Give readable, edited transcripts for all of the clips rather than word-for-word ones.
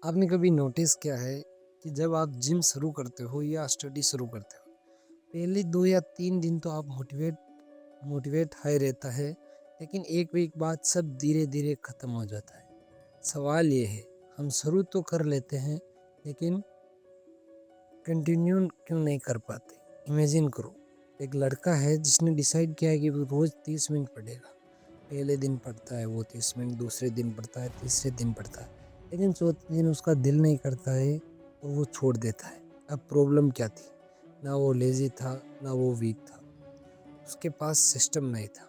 आपने कभी नोटिस किया है कि जब आप जिम शुरू करते हो या स्टडी शुरू करते हो, पहले 2 या 3 दिन तो आप मोटिवेट हाई रहता है, लेकिन 1 वीक बाद सब धीरे-धीरे खत्म हो जाता है। सवाल ये है, हम शुरू तो कर लेते हैं, लेकिन कंटिन्यू क्यों नहीं कर पाते? इमेजिन करो, एक लड़का है जिसने डिसाइड किया है कि वो रोज़ 30 मिनट पढ़ेगा। पहले दिन पढ़ता है वो 30 मिनट, दूसरे दिन पढ़ता है, तीसरे दिन पढ़ता है, लेकिन चौथे दिन उसका दिल नहीं करता है और वो छोड़ देता है। अब प्रॉब्लम क्या थी? ना वो लेज़ी था, ना वो वीक था, उसके पास सिस्टम नहीं था।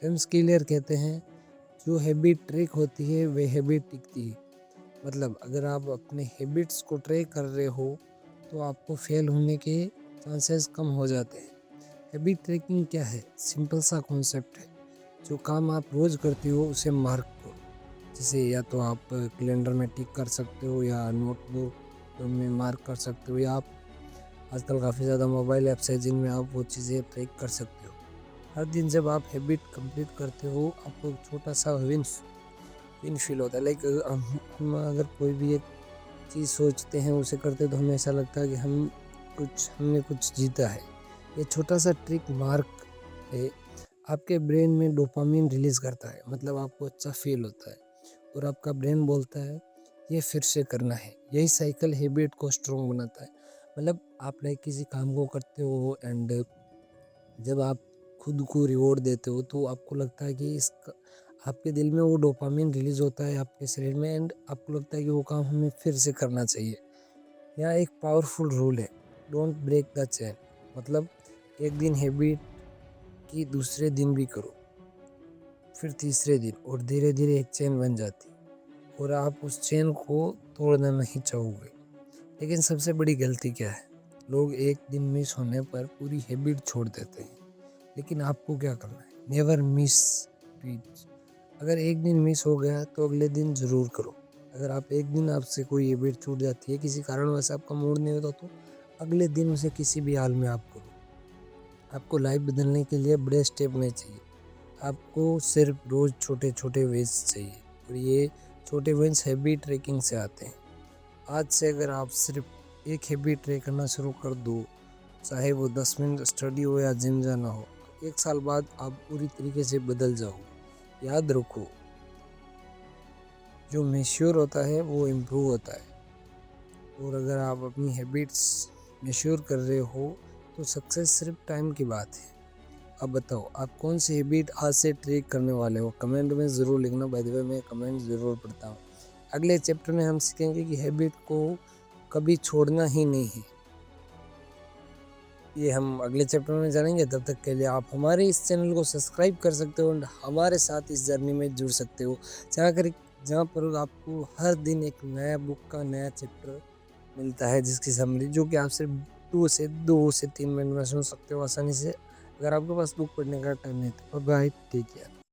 जेम्स क्लियर कहते हैं, जो हैबिट ट्रैक होती है वे हैबिट टिकती है। मतलब अगर आप अपने हैबिट्स को ट्रैक कर रहे हो तो आपको फेल होने के चांसेस कम हो जाते हैं। हैबिट ट्रैकिंग क्या है? सिंपल सा कॉन्सेप्ट है। जो काम आप रोज़ करते हो उसे मार्क करो। जैसे या तो आप कैलेंडर में टिक कर सकते हो या नोटबुक में मार्क कर सकते हो, या आप आजकल काफ़ी ज़्यादा मोबाइल ऐप्स है जिनमें आप वो चीज़ें ट्रैक कर सकते हो। हर दिन जब आप हैबिट कंप्लीट करते हो आपको एक छोटा सा विन फील होता है। लाइक हम अगर कोई भी एक चीज़ सोचते हैं उसे करते तो हमें ऐसा लगता है कि हमने कुछ जीता है। ये छोटा सा ट्रिक मार्क है, आपके ब्रेन में डोपामिन रिलीज़ करता है, मतलब आपको अच्छा फील होता है और आपका ब्रेन बोलता है ये फिर से करना है। यही साइकिल हैबिट को स्ट्रॉन्ग बनाता है। मतलब आप लाइक किसी काम को करते हो एंड जब आप खुद को रिवॉर्ड देते हो तो आपको लगता है कि आपके दिल में वो डोपामिन रिलीज होता है आपके शरीर में, एंड आपको लगता है कि वो काम हमें फिर से करना चाहिए। यहाँ एक पावरफुल रूल है, डोंट ब्रेक द चेन। मतलब एक दिन हैबिट की दूसरे दिन भी करो, फिर तीसरे दिन, और धीरे धीरे एक चेन बन जाती और आप उस चेन को तोड़ना नहीं चाहोगे। लेकिन सबसे बड़ी गलती क्या है? लोग एक दिन मिस होने पर पूरी हैबिट छोड़ देते हैं। लेकिन आपको क्या करना है? Never miss tweet. अगर एक दिन मिस हो गया तो अगले दिन ज़रूर करो। अगर आप एक दिन आपसे कोई हैबिट छूट जाती है, किसी कारणवश आपका मूड नहीं होता, तो अगले दिन उसे किसी भी हाल में आप करो। आपको लाइफ बदलने के लिए बड़े स्टेप नहीं चाहिए, आपको सिर्फ रोज़ छोटे छोटे विंस चाहिए, और ये छोटे विंस हैबिट ट्रैकिंग से आते हैं। आज से अगर आप सिर्फ एक हैबिट ट्रैक करना शुरू कर दो, चाहे वो 10 मिनट स्टडी हो या जिम जाना हो, तो 1 साल बाद आप पूरी तरीके से बदल जाओगे। याद रखो, जो मैच्योर होता है वो इम्प्रूव होता है, और अगर आप अपनी हैबिट्स मैच्योर कर रहे हो तो सक्सेस सिर्फ टाइम की बात है। अब बताओ, आप कौन सी हैबिट आज से ट्रैक करने वाले हो? कमेंट में ज़रूर लिखना। बाय द वे मैं कमेंट ज़रूर पढ़ता हूँ। अगले चैप्टर में हम सीखेंगे कि हैबिट को कभी छोड़ना ही नहीं है। ये हम अगले चैप्टर में जानेंगे। तब तक के लिए आप हमारे इस चैनल को सब्सक्राइब कर सकते हो और हमारे साथ इस जर्नी में जुड़ सकते हो, जहाँ पर आपको हर दिन एक नया बुक का नया चैप्टर मिलता है, जिसकी समरी जो कि आप सिर्फ 2 से 3 मिनट में सुन सकते हो आसानी से, अगर आपके पास बुक पढ़ने का टाइम नहीं। तो बाय, टेक केयर।